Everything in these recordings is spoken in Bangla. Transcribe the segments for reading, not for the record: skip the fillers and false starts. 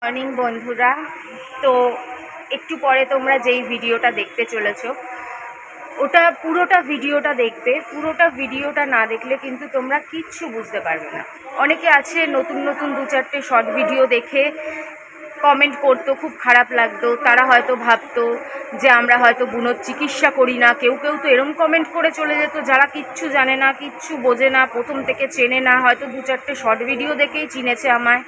মর্নিং বন্ধুরা। তো একটু পরে তোমরা যেই ভিডিওটা দেখতে চলেছো ওটা পুরোটা ভিডিওটা দেখবে। পুরোটা ভিডিওটা না দেখলে কিন্তু তোমরা কিচ্ছু বুঝতে পারবে না। অনেকে আছে নতুন নতুন 2-4টে শর্ট ভিডিও দেখে কমেন্ট করতো, খুব খারাপ লাগতো। তারা হয়তো ভাবতো যে আমরা হয়তো বুনোর চিকিৎসা করি না। কেউ কেউ তো এরম কমেন্ট করে চলে যেত যারা কিচ্ছু জানে না, কিচ্ছু বোঝে না, প্রথম থেকে চেনে না, হয়তো 2-4টে শর্ট ভিডিও দেখেই চিনেছে আমায়,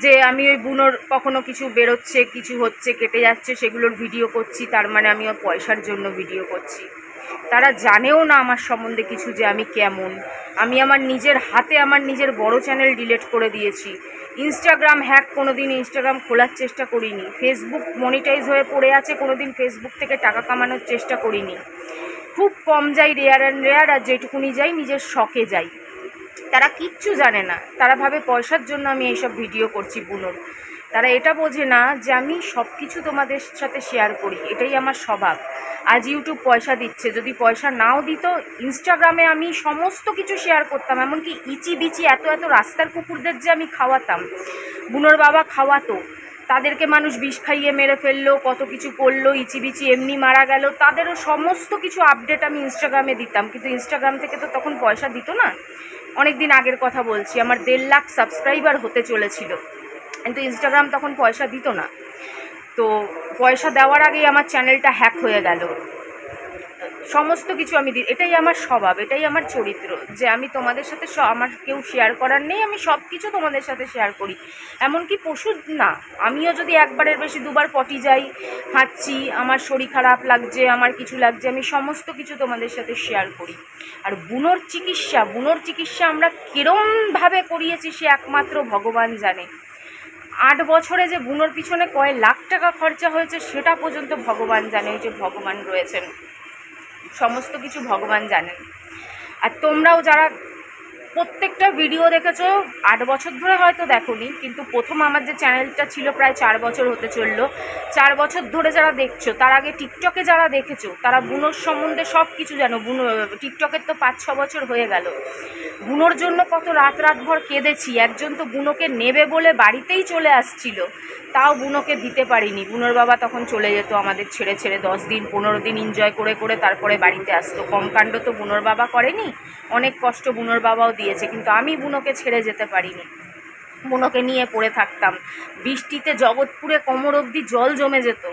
যে আমি ওই বুনোর কখনো কিছু বেরোচ্ছে, কিছু হচ্ছে, কেটে যাচ্ছে, সেগুলোর ভিডিও করছি, তার মানে আমি ওর পয়সার জন্য ভিডিও করছি। তারা জানেও না আমার সম্বন্ধে কিছু, যে আমি কেমন। আমি আমার নিজের হাতে আমার নিজের বড় চ্যানেল ডিলিট করে দিয়েছি। ইনস্টাগ্রাম হ্যাক কোনো দিন ইনস্টাগ্রাম খোলার চেষ্টা করিনি। ফেসবুক মনিটাইজ হয়ে পড়ে আছে, কোনো দিন ফেসবুক থেকে টাকা কামানোর চেষ্টা করিনি। খুব কম যাই, রেয়ার অ্যান্ড রেয়ার, আর যেটুকুনি যাই নিজের শখে যাই। তারা কিচ্ছু জানে না, তারা ভাবে পয়সার জন্য আমি এইসব ভিডিও করছি বুনোর। তারা এটা বোঝে না যে আমি সব কিছু তোমাদের সাথে শেয়ার করি, এটাই আমার স্বভাব। আজ ইউটিউব পয়সা দিচ্ছে, যদি পয়সা নাও দিত ইনস্টাগ্রামে আমি সমস্ত কিছু শেয়ার করতাম। এমনকি ইচি বিচি এত এত রাস্তার কুকুরদের যে আমি খাওয়াতাম, বুনোর বাবা খাওয়াতো, তাদেরকে মানুষ বিষ খাইয়ে মেরে ফেললো, কত কিছু করলো, ইচিবিচি এমনি মারা গেল, তাদেরও সমস্ত কিছু আপডেট আমি ইনস্টাগ্রামে দিতাম। কিন্তু ইনস্টাগ্রাম থেকে তো তখন পয়সা দিত না। অনেক দিন আগের কথা বলছি, আমার 1.5 লাখ সাবস্ক্রাইবার হতে চলেছিল, কিন্তু ইনস্টাগ্রাম তখন পয়সা দিত না। তো পয়সা দেওয়ার আগেই আমার চ্যানেলটা হ্যাক হয়ে গেল। সমস্ত কিছু আমি এটাই আমার স্বভাব, এটাই আমার চরিত্র, যে আমি তোমাদের সাথে আমার কেউ শেয়ার করার নেই, আমি সব কিছু তোমাদের সাথে শেয়ার করি। এমনকি পশু না, আমিও যদি একবারের বেশি 2বার পটি যাই, হাঁচছি, আমার শরীর খারাপ লাগছে, আমার কিছু লাগছে, আমি সমস্ত কিছু তোমাদের সাথে শেয়ার করি। আর বুনোর চিকিৎসা আমরা কিরমভাবে করিয়েছি সে একমাত্র ভগবান জানে। 8 বছরে যে বুনোর পিছনে কয় লাখ টাকা খরচা হয়েছে সেটা পর্যন্ত ভগবান জানে। যে ভগবান রয়েছেন, সমস্ত কিছু ভগবান জানেন। আর তোমরাও যারা প্রত্যেকটা ভিডিও দেখেছো, 8 বছর ধরে হয়তো দেখোনি, কিন্তু প্রথম আমার যে চ্যানেলটা ছিল প্রায় 4 বছর হতে চললো, 4 বছর ধরে যারা দেখছো, তার আগে টিকটকে যারা দেখেছো, তারা বুনোর সম্বন্ধে সব কিছু জানো। বুনো টিকটকের তো 5-6 বছর হয়ে গেল। বুনোর জন্য কত রাত ভর কেঁদেছি। একজন তো বুনোকে নেবে বলে বাড়িতেই চলে আসছিল, তাও বুনোকে দিতে পারিনি। বুনোর বাবা তখন চলে যেত আমাদের ছেড়ে ছেড়ে, 10 দিন 15 দিন এনজয় করে করে তারপরে বাড়িতে আসতো। কম কাণ্ড তো বুনোর বাবা করেনি, অনেক কষ্ট বুনোর বাবাও দিয়েছে, কিন্তু আমি বুনোকে ছেড়ে যেতে পারিনি। বুনোকে নিয়ে পড়ে থাকতাম। বৃষ্টিতে জগৎপুরে কোমর অবধি জল জমে যেত,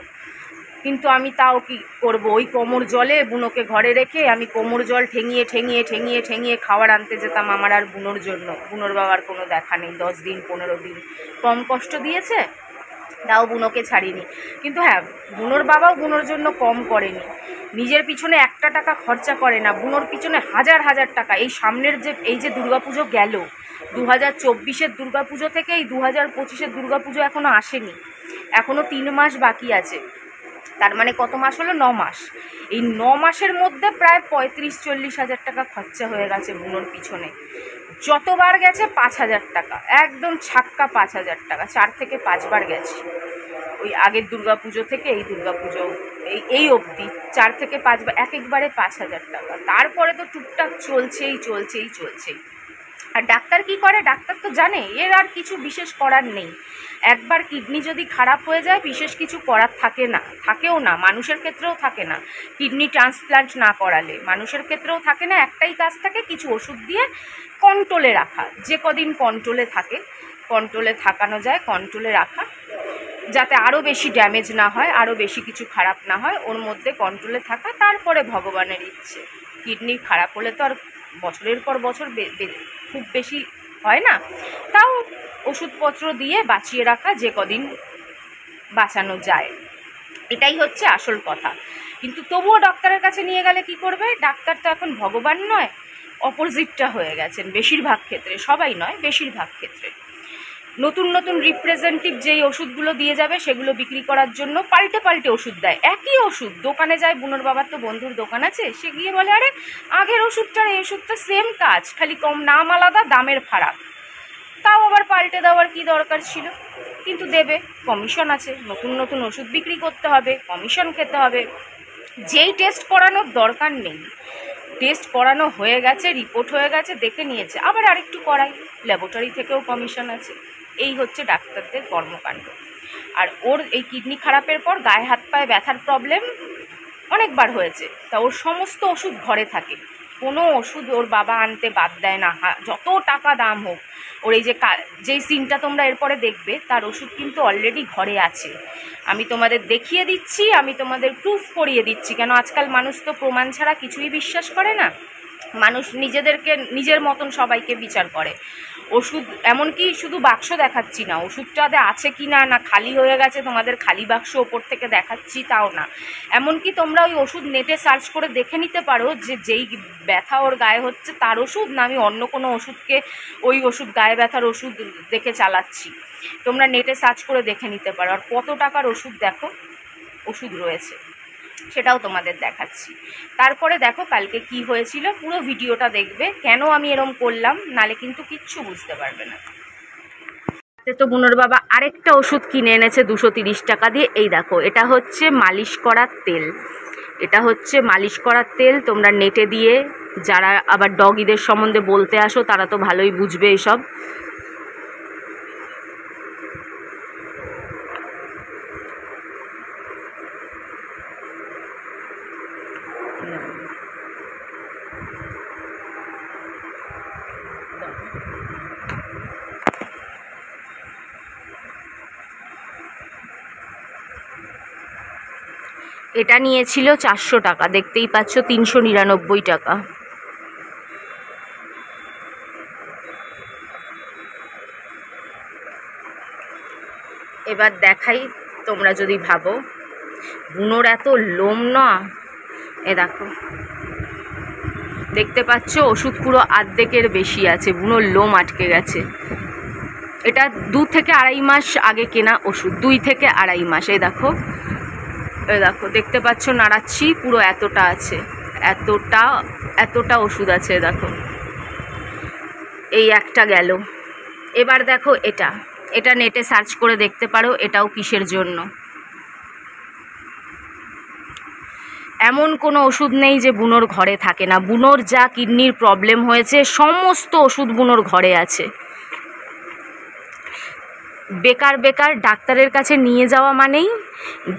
কিন্তু আমি তাও কি করব, ওই কোমর জলে বুনোকে ঘরে রেখে আমি কোমর জল ঠেঙিয়ে ঠেঙিয়ে ঠেঙিয়ে ঠেঙিয়ে খাবার আনতে যেতাম আমার আর বুনোর জন্য। বুনোর বাবার কোনো দেখা নেই, 10 দিন 15 দিন কম কষ্ট দিয়েছে, তাও বুনোকে ছাড়িনি। কিন্তু হ্যাঁ, বুনোর বাবাও বুনোর জন্য কম করেনি, নিজের পিছনে 1 টাকা খরচা করে না, বুনোর পিছনে হাজার হাজার টাকা। এই সামনের যে এই যে দুর্গাপুজো গেল, 2024-এর দুর্গাপুজো থেকে এই 2025-এর দুর্গাপুজো এখনও আসেনি, এখনও 3 মাস বাকি আছে। তার মানে কত মাস হলো? 9 মাস। এই 9 মাসের মধ্যে প্রায় 35-40 হাজার টাকা খরচা হয়ে গেছে বুনোর পিছনে। যতবার গেছে 5,000 টাকা, একদম ছাক্কা 5,000 টাকা, 4 থেকে 5 বার গেছি। ওই আগের দুর্গাপুজো থেকে এই দুর্গাপুজো এই অবধি 4 থেকে 5 বার, একবারে 5,000 টাকা। তারপরে তো টুকটাক চলছেই। আর ডাক্তার কি করে? ডাক্তার তো জানে এর আর কিছু বিশেষ করার নেই। একবার কিডনি যদি খারাপ হয়ে যায় বিশেষ কিছু করার থাকেও না, মানুষের ক্ষেত্রেও থাকে না। কিডনি ট্রান্সপ্লান্ট না করালে মানুষের ক্ষেত্রেও থাকে না, একটাই কাজ থাকে, কিছু ওষুধ দিয়ে কন্ট্রোলে রাখা। যে কদিন কন্ট্রোলে থাকে, কন্ট্রোলে থাকানো যায়, কন্ট্রোলে রাখা, যাতে আরও বেশি ড্যামেজ না হয়, আরও বেশি কিছু খারাপ না হয়, ওর মধ্যে কন্ট্রোলে থাকা। তারপরে ভগবানের ইচ্ছে। কিডনি খারাপ হলে তো আর বছরের পর বছর খুব বেশি হয় না, তাও ওষুধপত্র দিয়ে বাঁচিয়ে রাখা, যে কদিন বাঁচানো যায়, এটাই হচ্ছে আসল কথা। কিন্তু তবুও ডাক্তারের কাছে নিয়ে গেলে কি করবে? ডাক্তার তো এখন ভগবান নয়, অপোজিটটা হয়ে গেছেন বেশিরভাগ ক্ষেত্রে, সবাই নয়, বেশিরভাগ ক্ষেত্রে। নতুন নতুন রিপ্রেজেন্টেটিভ যেই ওষুধগুলো দিয়ে যাবে সেগুলো বিক্রি করার জন্য পাল্টে পাল্টে ওষুধ দেয়। একই ওষুধ দোকানে যায়, বুনোর বাবার তো বন্ধুর দোকান আছে, সে গিয়ে বলে আরে আগের ওষুধটার এই ওষুধটা সেম কাজ, খালি কম নাম আলাদা, দামের ফারাক। তাও আবার পাল্টে দেওয়ার কি দরকার ছিল? কিন্তু দেবে, কমিশন আছে, নতুন নতুন ওষুধ বিক্রি করতে হবে, কমিশন খেতে হবে। যেই টেস্ট করানোর দরকার নেই, টেস্ট করানো হয়ে গেছে, রিপোর্ট হয়ে গেছে, দেখে নিয়েছে, আবার আরেকটু করাই, ল্যাবরেটরি থেকেও কমিশন আছে। এই হচ্ছে ডাক্তারদের কর্মকাণ্ড। আর ওর এই কিডনি খারাপের পর গায়ে হাত পায়ে ব্যথার প্রবলেম অনেকবার হয়েছে, তা ওর সমস্ত ওষুধ ঘরে থাকে, কোনো ওষুধ ওর বাবা আনতে বাদ দেয় না, যত টাকা দাম হোক। ওর এই যেই সিনটা তোমরা এরপরে দেখবে, তার ওষুধ কিন্তু অলরেডি ঘরে আছে। আমি তোমাদের দেখিয়ে দিচ্ছি, আমি তোমাদের প্রুফ করিয়ে দিচ্ছি, কেন আজকাল মানুষ তো প্রমাণ ছাড়া কিছুই বিশ্বাস করে না। মানুষ নিজেদেরকে নিজের মতন সবাইকে বিচার করে। ওষুধ এমনকি শুধু বাক্স দেখাচ্ছি না, ওষুধটাতে আছে কি না, না খালি হয়ে গেছে তোমাদের খালি বাক্স ওপর থেকে দেখাচ্ছি তাও না, এমনকি তোমরা ওই ওষুধ নেটে সার্চ করে দেখে নিতে পারো যে যেই ব্যথা ওর গায়ে হচ্ছে তার ওষুধ না আমি অন্য কোনো ওষুধকে ওই ওষুধ গায়ে ব্যথার ওষুধ দেখে চালাচ্ছি। তোমরা নেটে সার্চ করে দেখে নিতে পারো। আর কত টাকার ওষুধ দেখো ওষুধ রয়েছে, সেটাও তোমাদের দেখাচ্ছি। তারপরে দেখো কালকে কি হয়েছিল, পুরো ভিডিওটা দেখবে, কেন আমি এরম করলাম, নালে কিন্তু কিচ্ছু বুঝতে পারবে না। তো বুনোর বাবা আরেকটা ওষুধ কিনে এনেছে 230 টাকা দিয়ে। এই দেখো, এটা হচ্ছে মালিশ করার তেল, এটা হচ্ছে মালিশ করার তেল। তোমরা নেটে দিয়ে, যারা আবার ডগিদের সম্বন্ধে বলতে আসো তারা তো ভালোই বুঝবে এইসব। এটা নিয়েছিল 400 টাকা, দেখতেই পাচ্ছ 399 টাকা। এবার দেখাই, তোমরা যদি ভাবো বুনোর এত লোম না, এ দেখো দেখতে পাচ্ছ ওষুধ পুরো অর্ধেকের বেশি আছে, বুনোর লোম আটকে গেছে। এটা 2 থেকে আড়াই মাস আগে কেনা ওষুধ, 2 থেকে আড়াই মাস। এই দেখো, এই দেখো দেখতে পাচ্ছ নাড়াচ্ছি, পুরো এতটা আছে, এতটা ওষুধ আছে। দেখো এই একটা গেল। এবার দেখো এটা নেটে সার্চ করে দেখতে পারো এটাও কিসের জন্য। এমন কোনো ওষুধ নেই যে বুনোর ঘরে থাকে না। বুনোর যা কিডনির প্রবলেম হয়েছে সমস্ত ওষুধ বুনোর ঘরে আছে। বেকার বেকার ডাক্তারের কাছে নিয়ে যাওয়া মানেই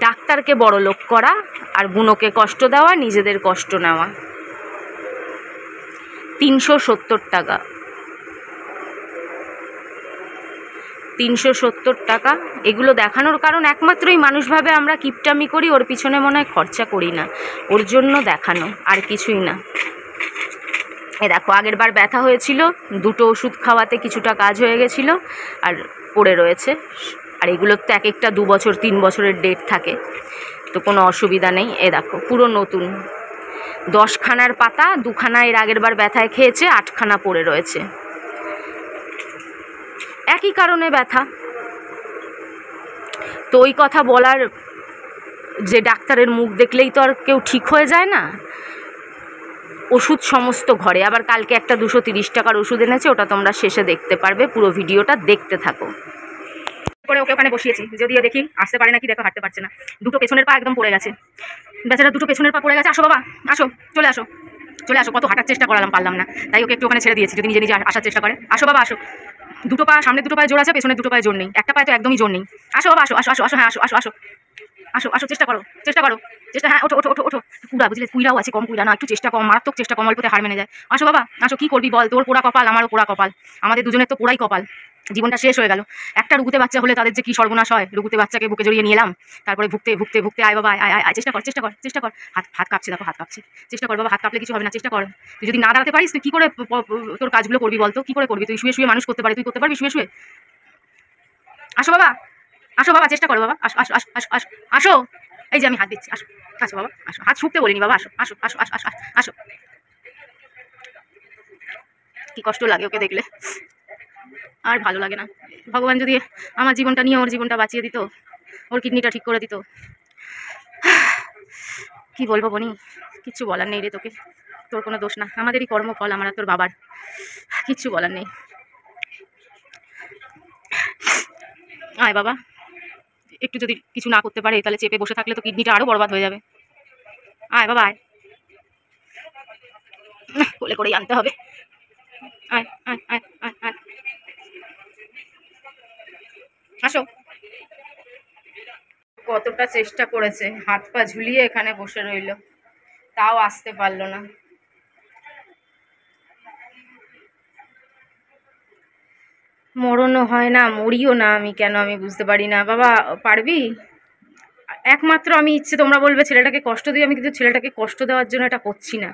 ডাক্তারকে বড়লোক করা আর বুনোকে কষ্ট দেওয়া, নিজেদের কষ্ট নেওয়া। 370 টাকা, 370 টাকা। এগুলো দেখানোর কারণ একমাত্রই মানুষ ভাবে আমরা কিপটামি করি, ওর পিছনে মনে হয় খরচা করি না, ওর জন্য দেখানো, আর কিছুই না। এ দেখো আগের বার ব্যথা হয়েছিল, 2টো ওষুধ খাওয়াতে কিছুটা কাজ হয়ে গেছিলো আর পড়ে রয়েছে। আর এগুলোর তো এক একটা 2 বছর 3 বছরের ডেট থাকে, তো কোনো অসুবিধা নেই। এ দেখো পুরো নতুন, 10খানার পাতা 2খানা এর আগের বার ব্যথায় খেয়েছে, 8খানা পড়ে রয়েছে, একই কারণে ব্যথা। তো ওই কথা বলার যে ডাক্তারের মুখ দেখলেই তো আর কেউ ঠিক হয়ে যায় না। ওষুধ সমস্ত ঘরে। আবার কালকে একটা 230 টাকার ওষুধ এনেছে, ওটা তোমরা শেষে দেখতে পারবে, পুরো ভিডিওটা দেখতে থাকো। করে ওকে ওখানে বসিয়েছি, যদিও দেখি আসতে পারে নাকি, দেখো হাঁটতে পারছে না, 2টো পেছনের পা একদম পড়ে গেছে, বেচারা 2টো পেছনের পা পড়ে গেছে। আসো বাবা, আসো, চলে আসো, চলে আসো। কত হাঁটার চেষ্টা করালাম, পারলাম না, তাই ওকে একটু ওখানে ছেড়ে দিয়েছি, যদি নিজে নিজে আসার চেষ্টা করে। আসো বাবা আসো, 2টো পা, সামনে 2টো পায়ে জোর আছে, পেছনে 2টো পায়ে জোর নেই, একটা পায়ে তো একদমই জোর নেই। আসো বাবা আসো, আসো আসো আসো, হ্যাঁ আসো আসো আসো আসো আসো, চেষ্টা করো চেষ্টা করো চেষ্টা, হ্যাঁ ওঠো ওঠো ওঠো ওঠো। কুড়া বুঝলে, কুইরাও আছে, কম কুইরা না, একটু চেষ্টা কম, মারাত্মক চেষ্টা কম, অল্পতে হার মেনে যায়। আসো বাবা আসো, কি করবি বল, তোর পোড়া কপাল, আমারও পোড়া কপাল, আমাদের দুজনের তো পোড়াই কপাল, জীবনটা শেষ হয়ে গেল। একটা রুগুতে বাচ্চা হলে তাদের যে কি সর্বনাশ হয়, রুগুতে বাচ্চাকে বুকে জড়িয়ে নিয়ে এলাম, তারপরে ভুগতে ভুগতে ভুগতে, আয় বাবা আয় আয়, চেষ্টা কর চেষ্টা কর চেষ্টা কর, হাত কাঁপছে, দেখো হাত কাঁপছে, চেষ্টা কর বাবা, হাত কাঁপলে কিছু হবে না, চেষ্টা কর। তুই যদি না দাঁড়াতে পারিস, তুই কি করে তোর কাজগুলো করবি বলতো, কি করে করবি? তুই শুয়ে শুয়ে মানুষ করতে পারি, তুই করতে পারবি শুয়ে শুয়ে? আসো বাবা আসো বাবা, চেষ্টা করো বাবা, আসো আসো আসো আসো আসো আসো, এই যে আমি হাত দিচ্ছি, আসো আসো বাবা আসো, হাত শুকতে বলিনি বাবা, আসো আসো আসো আসো আসো আসো। কি কষ্ট লাগে ওকে দেখলে, আর ভালো লাগে না। ভগবান যদি আমার জীবনটা নিয়ে ওর জীবনটা বাঁচিয়ে দিত, ওর কিডনিটা ঠিক করে দিত। কি বলবো বনি, কিচ্ছু বলার নেই রে তোকে, তোর কোনো দোষ না, আমাদেরই কর্মফল, আমার আর তোর বাবার, কিচ্ছু বলার নেই। আয় বাবা, একটু যদি কিছু না করতে পারে তাহলে চেপে বসে থাকলে তো কিডনিটা আরো বরবাদ হয়ে যাবে। আয় বাবা আয়, কোলে করেই আনতে হবে, আয় আয় আয় আয় আয়। আসো। কতটা চেষ্টা করেছে, হাত পা ঝুলিয়ে এখানে বসে রইল, তাও আসতে পারলো না। মরণও হয় না, মরিও না, আমি কেন আমি বুঝতে পারি না। বাবা পারবি? একমাত্র আমি ইচ্ছে, তোমরা বলবে ছেলেটাকে কষ্ট দিই, আমি কিন্তু ছেলেটাকে কষ্ট দেওয়ার জন্য এটা করছি না।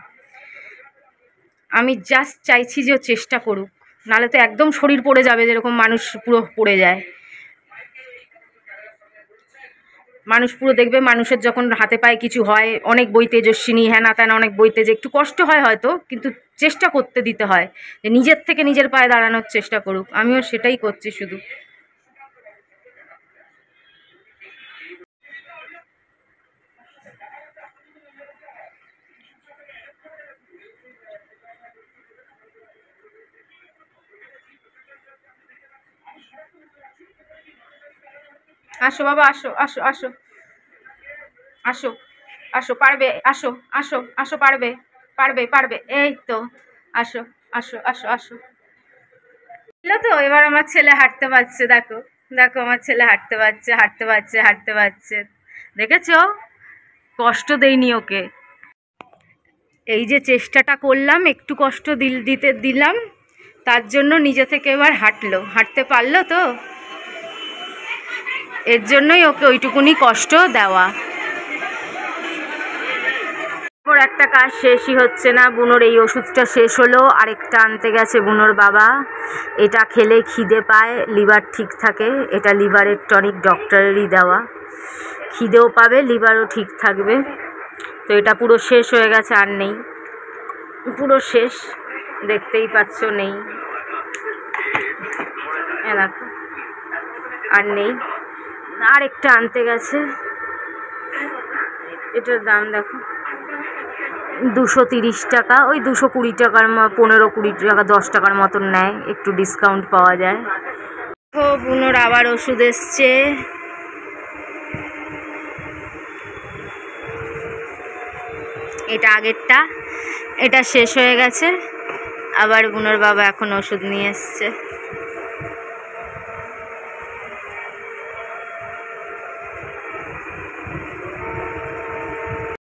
আমি জাস্ট চাইছি যে ও চেষ্টা করুক, নাহলে তো একদম শরীর পড়ে যাবে, যেরকম মানুষ পুরো পড়ে যায়। মানুষ পুরো দেখবে, মানুষের যখন হাতে পায়ে কিছু হয়, অনেক বই তেজস্বিনী হ্যানা ত্যানা অনেক বইতে যে একটু কষ্ট হয় হয়তো, কিন্তু চেষ্টা করতে দিতে হয় যে নিজের থেকে নিজের পায়ে দাঁড়ানোর চেষ্টা করুক। আমিও সেটাই করছি শুধু। আসো বাবা, আসো আসো আসো আসো আসো, পারবে, আসো আসো আসো, পারবে পারবে পারবে, এই তো। আসো আসো আসো আসো। বুঝলো তো, এবার আমার ছেলে হাঁটতে পারছে, দেখো দেখো, আমার ছেলে হাঁটতে পারছে, হাঁটতে পারছে, হাঁটতে পারছে। দেখেছো, কষ্ট দেইনি ওকে। এই যে চেষ্টাটা করলাম, একটু কষ্ট দিতে দিলাম, তার জন্য নিজে থেকে এবার হাঁটলো, হাঁটতে পারলো তো, এর জন্যই ওকে ওইটুকুনি কষ্ট দেওয়া। ওর একটা কাজ শেষই হচ্ছে না, বুনোর এই ওষুধটা শেষ হলো, আরেকটা আনতে গেছে বুনোর বাবা। এটা খেলে খিদে পায়, লিভার ঠিক থাকে, এটা লিভারের টনিক, ডক্টরেরই দেওয়া। খিদেও পাবে, লিভারও ঠিক থাকবে। তো এটা পুরো শেষ হয়ে গেছে, আর নেই, পুরো শেষ, দেখতেই পাচ্ছ নেই, দেখো আর নেই। আরেকটা আনতে গেছে, এটার দাম দেখো 230 টাকা, ওই 220 টাকার 15-20 টাকা 10 টাকার মতন নেয়, একটু ডিসকাউন্ট পাওয়া যায়। ও বুনোর আবার ওষুধ এসছে, এটা আগেরটা, এটা শেষ হয়ে গেছে, আবার বুনোর বাবা এখন ওষুধ নিয়ে এসছে।